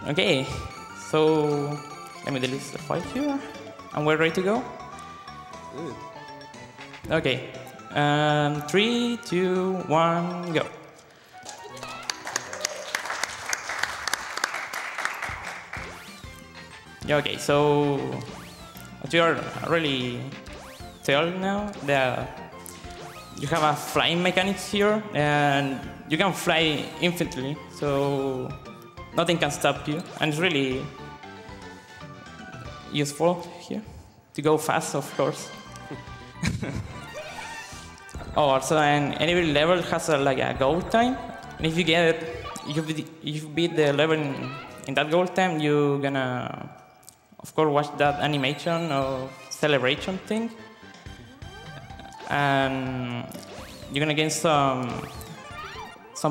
Okay, so let me delete the file here, and we're ready to go. Good. Okay, 3, 2, 1, go. Yeah, okay, so what you are really telling now that you have a flying mechanics here, and you can fly infinitely, so nothing can stop you, and it's really useful here to go fast, of course. Oh, also, and every level has like a goal time, and if you get it, if you beat the level in that goal time, you're gonna, of course, watch that animation or celebration thing, and you're gonna gain some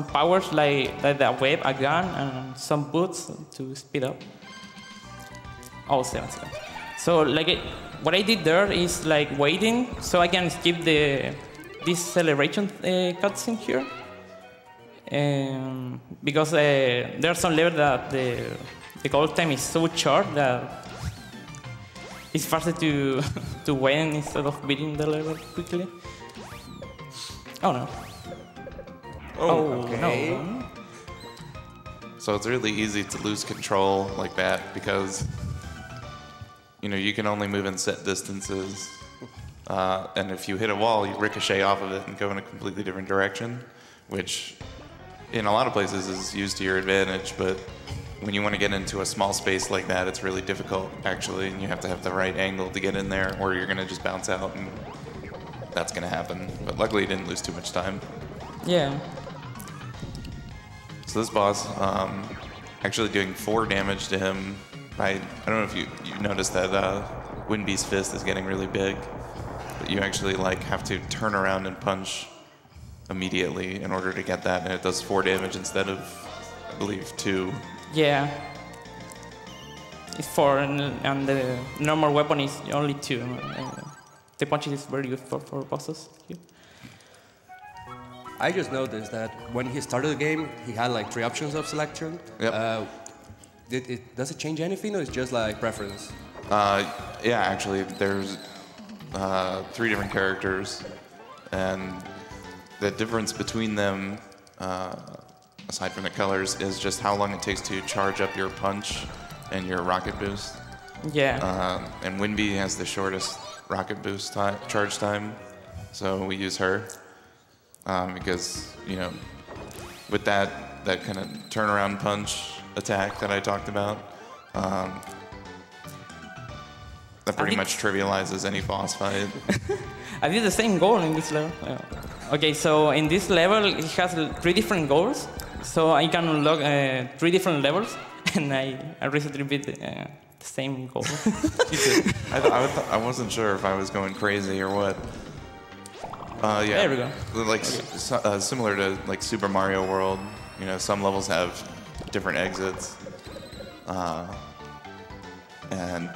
powers like the web, a gun, and some boots to speed up. Oh, 7 seconds. So what I did there is like waiting so I can skip this celebration cutscene here, because there are some levels that the goal time is so short that it's faster to to win instead of beating the level quickly. Oh no. Oh, okay. No. So it's really easy to lose control like that because you can only move in set distances, and if you hit a wall, you ricochet off of it and go in a completely different direction, which in a lot of places is used to your advantage, but when you want to get into a small space like that, it's really difficult, actually, and you have to have the right angle to get in there, or you're going to just bounce out, and that's going to happen. But luckily, you didn't lose too much time. Yeah. So this boss, actually doing 4 damage to him. I don't know if you noticed that TwinBee's fist is getting really big, but you actually have to turn around and punch immediately in order to get that, and it does 4 damage instead of, I believe, 2. Yeah. It's 4, and the normal weapon is only 2. The punch is very useful for bosses here. I just noticed that when he started the game, he had like 3 options of selection. Yep. Does it change anything, or it's just like preference? Yeah, actually, there's 3 different characters, and the difference between them, aside from the colors, is just how long it takes to charge up your punch and your rocket boost. Yeah. And TwinBee has the shortest rocket boost charge time, so we use her because with that kind of turnaround punch attack that I talked about, that pretty much trivializes any boss fight. I did the same goal in this level. Okay, so in this level, it has 3 different goals. So I can unlock 3 different levels, and I recently beat the same goal. I wasn't sure if I was going crazy or what. Yeah. There we go. Like similar to like Super Mario World, some levels have different exits, and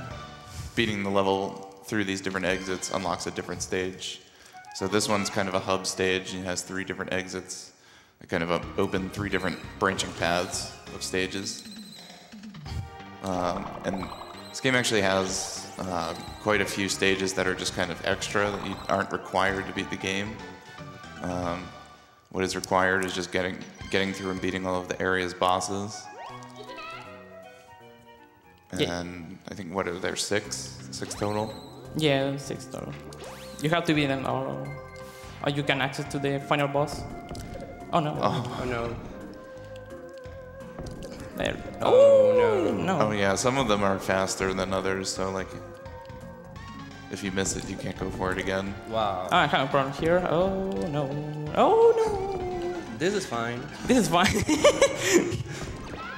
beating the level through these different exits unlocks a different stage. So this one's kind of a hub stage, and it has 3 different exits that kind of open 3 different branching paths of stages. And this game actually has quite a few stages that are just kind of extra that you aren't required to beat the game. What is required is just getting through and beating all of the area's bosses. And Yeah. I think, what are there, 6? 6 total? Yeah, 6 total. You have to beat them all, or you can access to the final boss. Oh no. Oh no. There. Oh, no. Oh yeah, some of them are faster than others, so like, if you miss it, you can't go for it again. Wow. I have a problem here. Oh no. Oh no. This is fine. This is fine.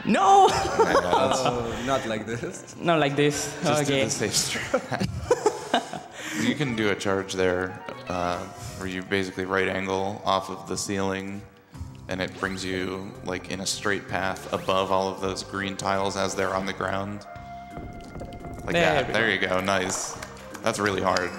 No. Oh, not like this. Not like this. Just Okay. do the safe strat. You can do a charge there, where you basically right angle off of the ceiling, and it brings you like in a straight path above all of those green tiles as they're on the ground. Like that. There you go. Nice. That's really hard.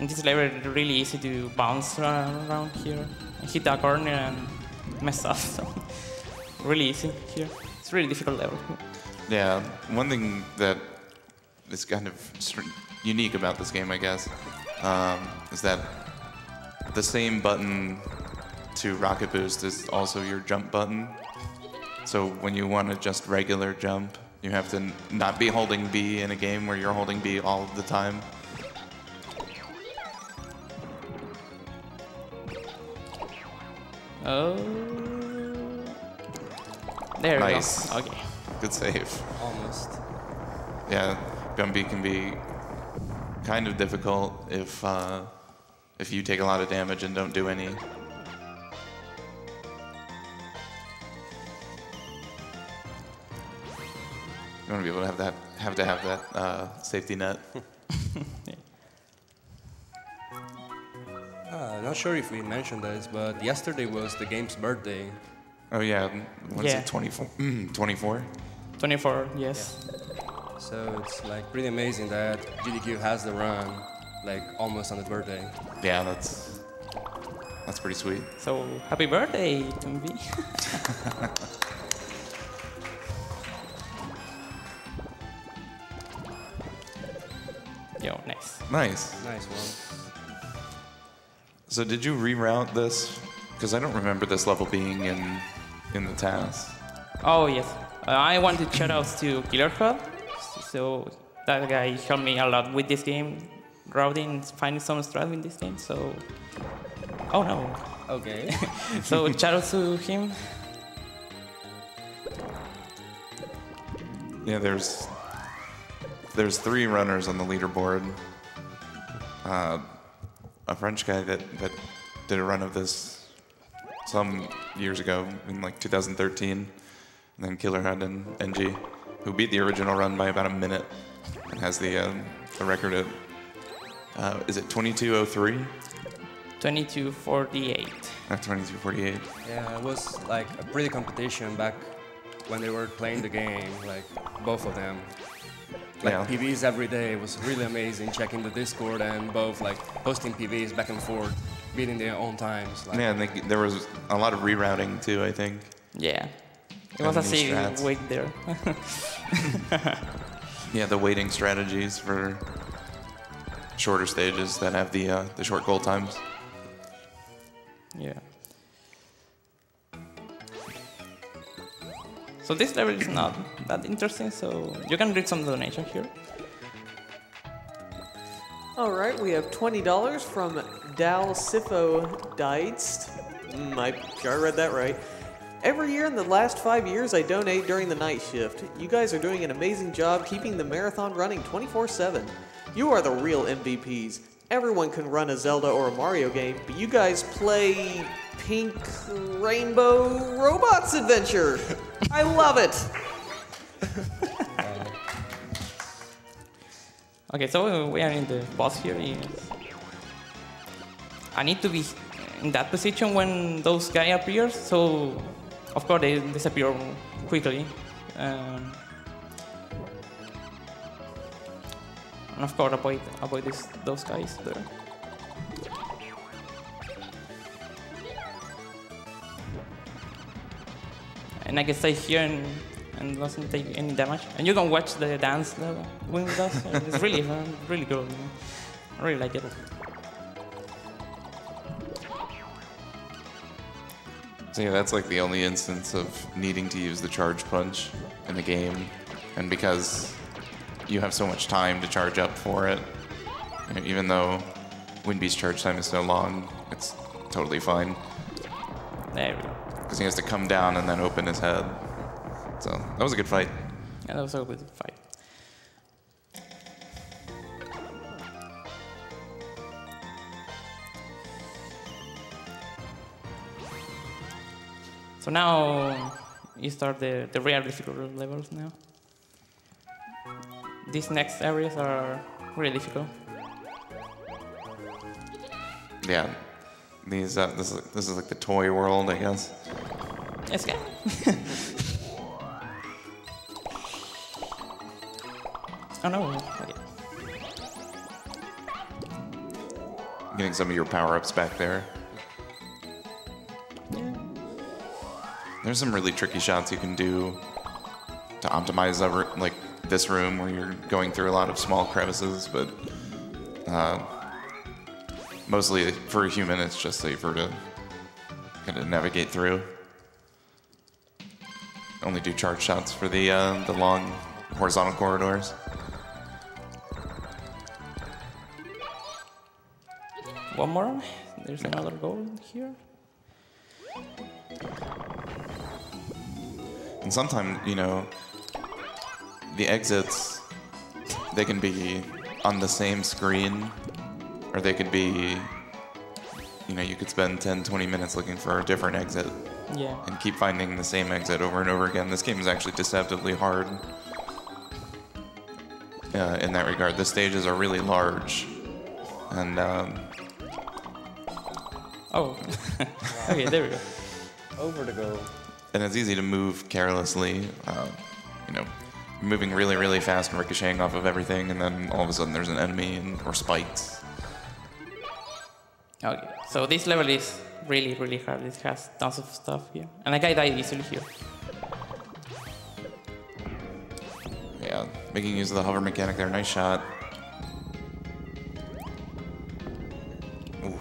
in this level, it's really easy to bounce around here and hit that corner and mess up. So really easy here. It's a really difficult level here. Yeah, one thing that is kind of unique about this game, I guess, is that the same button to rocket boost is also your jump button. So when you want to just regular jump, you have to not be holding B in a game where you're holding B all the time. Oh, there Nice. we go. Okay. Good save. Almost. Yeah, Gumby can be kind of difficult if you take a lot of damage and don't do any. You want to be able to have that safety net. Not sure if we mentioned this, but yesterday was the game's birthday. Oh yeah, what is Yeah. it? 24. 24. 24, yes. So it's like pretty amazing that GDQ has the run like almost on its birthday. Yeah, that's pretty sweet. So happy birthday, TwinBee. Yo, nice. Nice. Nice one. So did you reroute this? Because I don't remember this level being in the task. Oh yes, I wanted shoutouts to Killer Hub. So that guy helped me a lot with this game, routing, finding some strat in this game. So, oh no. Okay. So shoutouts to him. Yeah, there's 3 runners on the leaderboard. A French guy that did a run of this some years ago in like 2013, and then Killer Hud and NG, who beat the original run by about a minute and has the record at is it 22:03? 22:48. 22:48. Yeah, it was like a pretty competition back when they were playing the game, like both of them. Like Yeah. PVs every day. It was really amazing checking the Discord and both like posting PVs back and forth, beating their own times. Like, Yeah, and there was a lot of rerouting too, I think. Yeah, it was a And these safe strats. wait there. Yeah, the waiting strategies for shorter stages that have the short goal times. Yeah. So this level is not that interesting, so you can read some donation here. All right, we have $20 from Dal Sifo Deitzt. I sure read that right. Every year in the last 5 years, I donate during the night shift. You guys are doing an amazing job keeping the marathon running 24/7. You are the real MVPs. Everyone can run a Zelda or a Mario game, but you guys play Pink Rainbow Robots Adventure. I love it. Okay, so we are in the boss here. I need to be in that position when those guy appears, so of course they disappear quickly. And of course avoid those guys there. And I can stay here and doesn't take any damage. And you can watch the dance Wing does. It's really fun, really good. I really like it. So yeah, that's like the only instance of needing to use the charge punch in the game, and because you have so much time to charge up for it, you know, even though TwinBee's charge time is so long, it's totally fine. There we go. Because he has to come down and then open his head. So that was a good fight. Yeah, that was a good fight. So now you start the real difficult levels now. These next areas are really difficult. Yeah, these this is like the toy world, I guess. Yes, okay. Oh no. Okay. getting some of your power-ups back there. There's some really tricky shots you can do to optimize like this room where you're going through a lot of small crevices, but mostly for a human it's just safer to kind of navigate through. Only do charge shots for the long horizontal corridors. One more. There's another goal here. And sometimes, you know, the exits, they can be on the same screen, or they could be, you know, you could spend 10, 20 minutes looking for a different exit. Yeah. And keep finding the same exit over and over again. This game is actually deceptively hard in that regard. The stages are really large, and oh, okay, there we go. Over to go. and it's easy to move carelessly. You know, moving really, really fast and ricocheting off of everything, and then all of a sudden there's an enemy or spikes. Okay, so this level is really, really hard. It has tons of stuff here, and like I died easily here. Yeah, making use of the hover mechanic there. Nice shot. Ooh.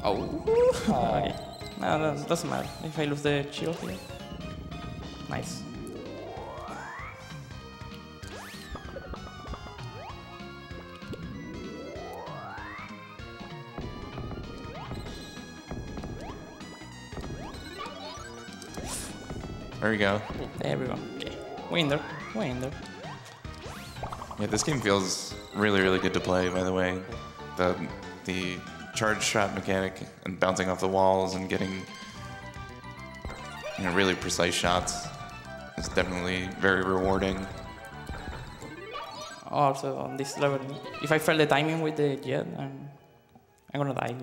Oh. Okay. No, it doesn't matter if I lose the shield here. Nice. There you go. There we go. Okay. Winner. Yeah, this game feels really, really good to play, by the way. The charge shot mechanic and bouncing off the walls and getting, you know, really precise shots is definitely very rewarding. Also on this level, if I fail the timing with the jet, I'm gonna die.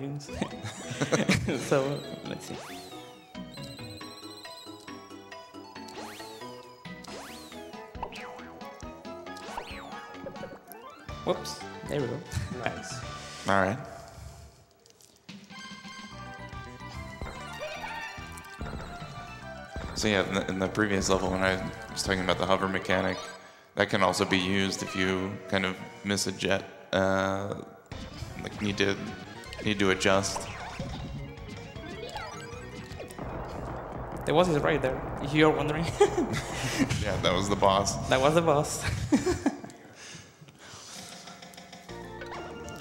So let's see. Whoops, there we go. Nice. All right. So yeah, in the previous level when I was talking about the hover mechanic, that can also be used if you kind of miss a jet, like need to adjust. The boss is right there, if you're wondering. Yeah, that was the boss. That was the boss.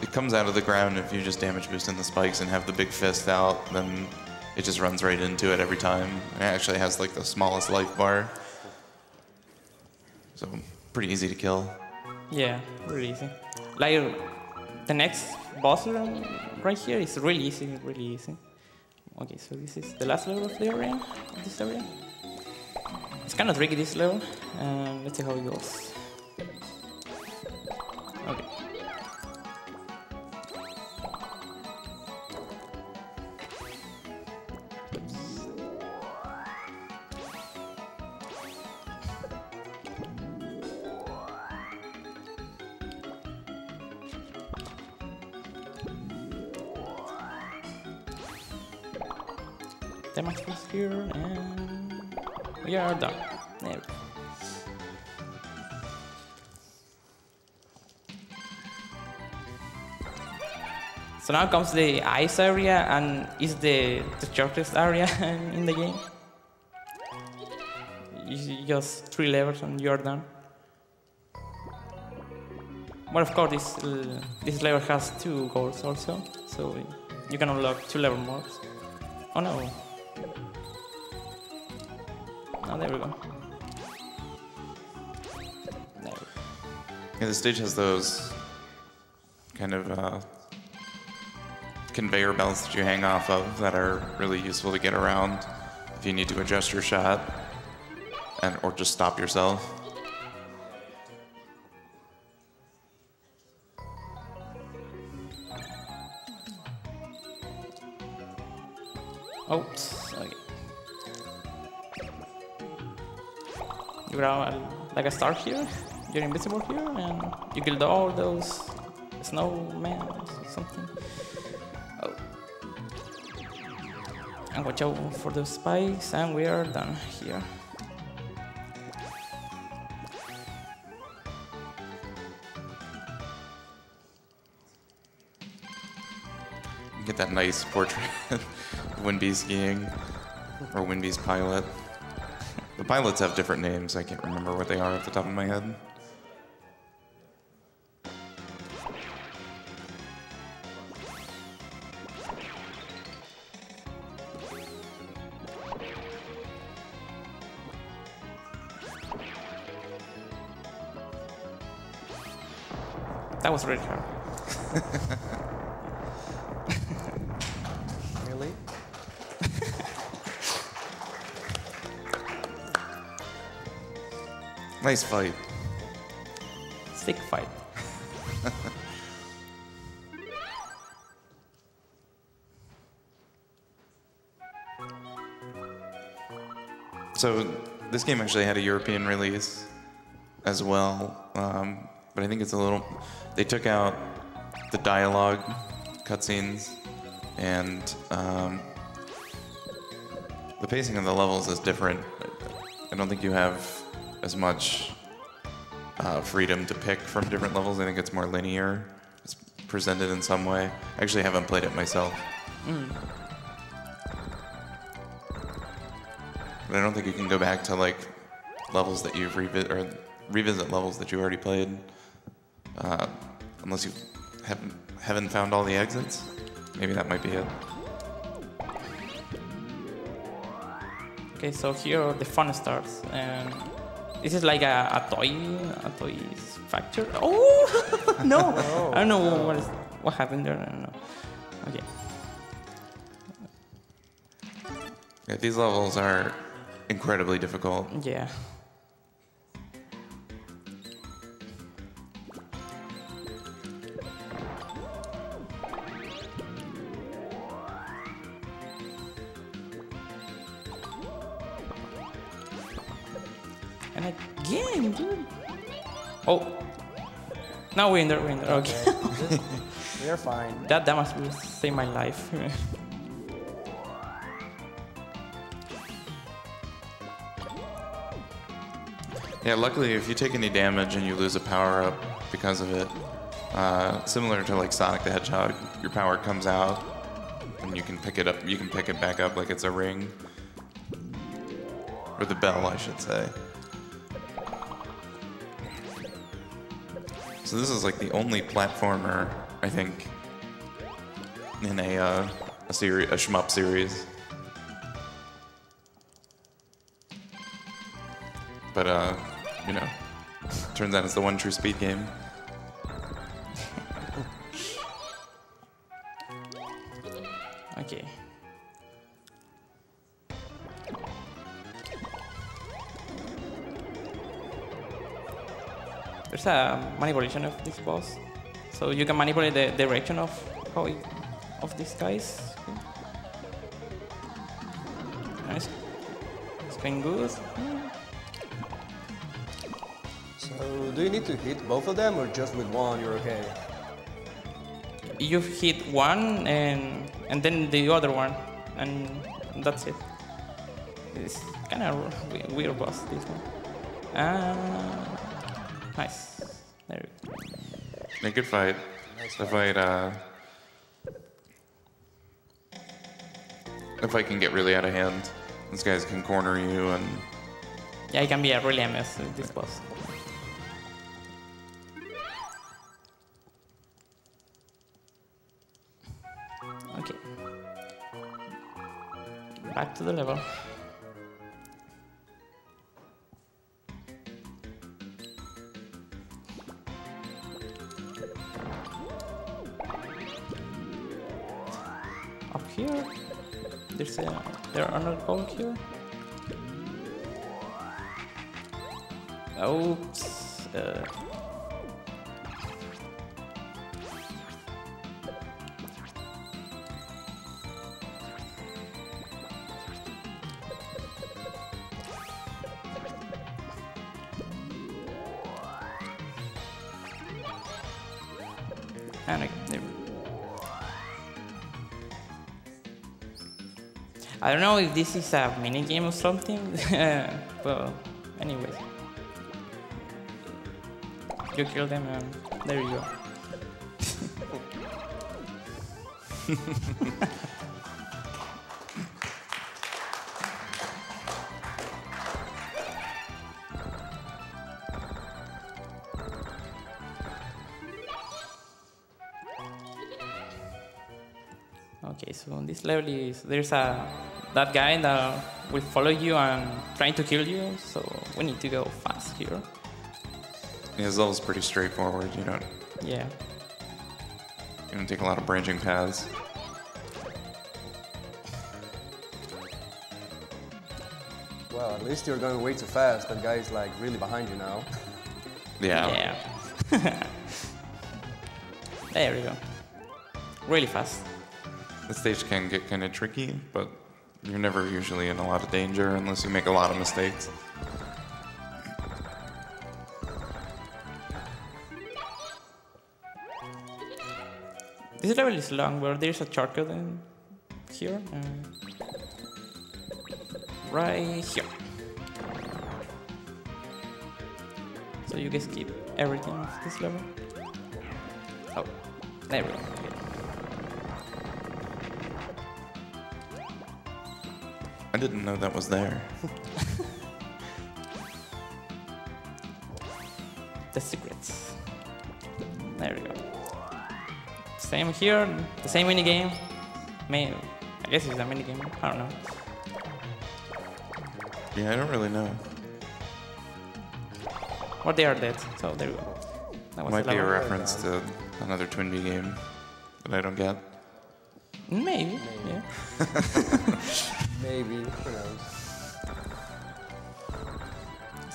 It comes out of the ground if you just damage boost in the spikes and have the big fist out, then it just runs right into it every time. It actually has like the smallest life bar. So pretty easy to kill. Yeah, really easy. Like the next boss room right here is really easy, really easy. Okay, so this is the last level of the area, of this area. It's kind of tricky, this level. Let's see how it goes. Okay. Damage boost here, and we are done. There we go. So now comes the ice area, and is the shortest area in the game. You just 3 levels and you're done. But of course, this level has 2 goals also, so you can unlock 2 level more. Oh no. Oh, there we go. There we go. Yeah, the stage has those kind of conveyor belts that you hang off of that are really useful to get around if you need to adjust your shot or just stop yourself. Oops. Okay. You grab like a star here. you're invisible here, and you killed all those snowmen or something. Oh. And watch out for those spikes, and we are done here. Get that nice portrait of TwinBee skiing, or TwinBee's pilot. The pilots have different names. I can't remember what they are off the top of my head. That was really hard. Really? Nice fight. Sick fight. So this game actually had a European release as well, but I think it's a little. They took out the dialogue cutscenes, and the pacing of the levels is different. I don't think you have as much freedom to pick from different levels. I think it's more linear. It's presented in some way. I actually haven't played it myself. But I don't think you can go back to like levels that you've revisit levels that you already played, unless you haven't found all the exits. Maybe that might be it. Okay, so here the fun starts, and this is like a toy factory. Oh no! I don't know what happened there. I don't know. Okay. Yeah, these levels are incredibly difficult. Yeah. And again, dude. Oh. Now we're in there, Okay. We're fine. that must be save my life. Yeah, luckily if you take any damage and you lose a power-up because of it, similar to like Sonic the Hedgehog, your power comes out and you can pick it up. You can pick it back up like it's a ring. Or the bell, I should say. So this is like the only platformer, I think, in a shmup series. But you know, turns out it's the one true speed game. Okay. There's a manipulation of this boss, so you can manipulate the direction of of these guys. Nice. It's going good. So, do you need to hit both of them, or just with one you're okay? You hit one and then the other one, and that's it. It's kind of weird boss, this one. Nice. There we go. Yeah, good fight. The fight can get really out of hand. These guys can corner you, and Yeah, it can be a really mess with this boss. Okay. Back to the level. Up here, there are another goal here. Oops. And there. I don't know if this is a mini game or something, but anyways. You kill them and there you go. Okay, so on this level is there's that guy that will follow you and trying to kill you, so we need to go fast here. Yeah, this level's pretty straightforward. You don't take a lot of branching paths. Well, at least you're going way too fast. That guy is like really behind you now. Yeah. There we go. Really fast. The stage can get kind of tricky, but you're never usually in a lot of danger unless you make a lot of mistakes. This level is long, but there's a shortcut in here. Right here. So you can skip everything of this level. Oh, there we go. Okay. I didn't know that was there. The secrets. There we go. Same here, the same mini game. I guess it's a mini game. I don't know. Yeah, I don't really know. Or they are dead. So there we go. That was Might the be a level. reference to another TwinBee game that I don't get. Maybe. Yeah. Maybe, who knows?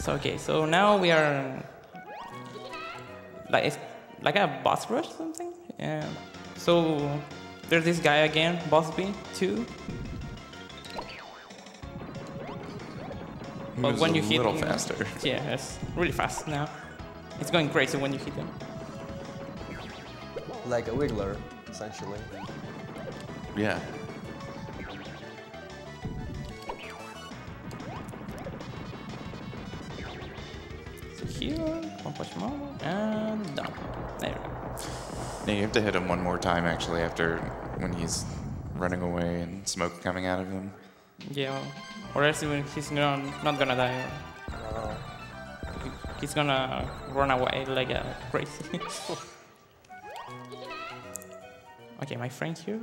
So okay, so now we are like a boss rush or something. Yeah. So there's this guy again, boss B 2. But Moves when you a hit little him, faster. yeah, it's really fast now. It's going crazy when you hit him. Like a wiggler, essentially. Yeah. So here, one punch more, and done. There we go. Yeah, you have to hit him one more time actually after when he's running away and smoke coming out of him. Yeah, or else he's not gonna die. He's gonna run away like a crazy. Okay, my friend here.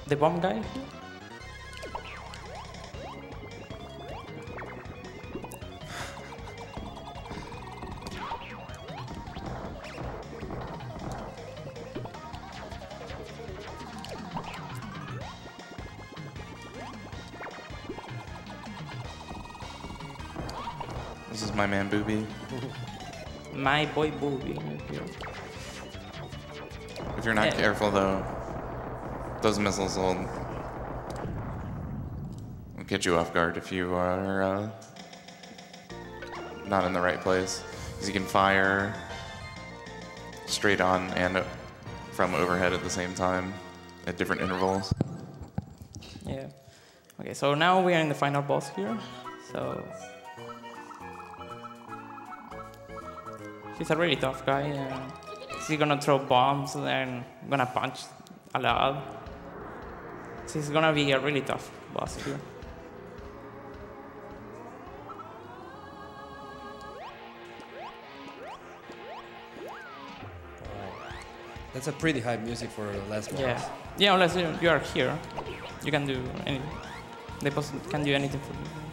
The bomb guy here. This is my man Booby. My boy Booby here. If you're not careful though, those missiles will get you off guard if you are not in the right place. Because you can fire straight on and from overhead at the same time at different intervals. Yeah. Okay, so now we are in the final boss here. So he's a really tough guy. He's gonna throw bombs and gonna punch a lot. So he's gonna be a really tough boss here. That's a pretty high music for the last boss. Yeah. Yeah, unless you are here, you can do anything. The boss can do anything for you.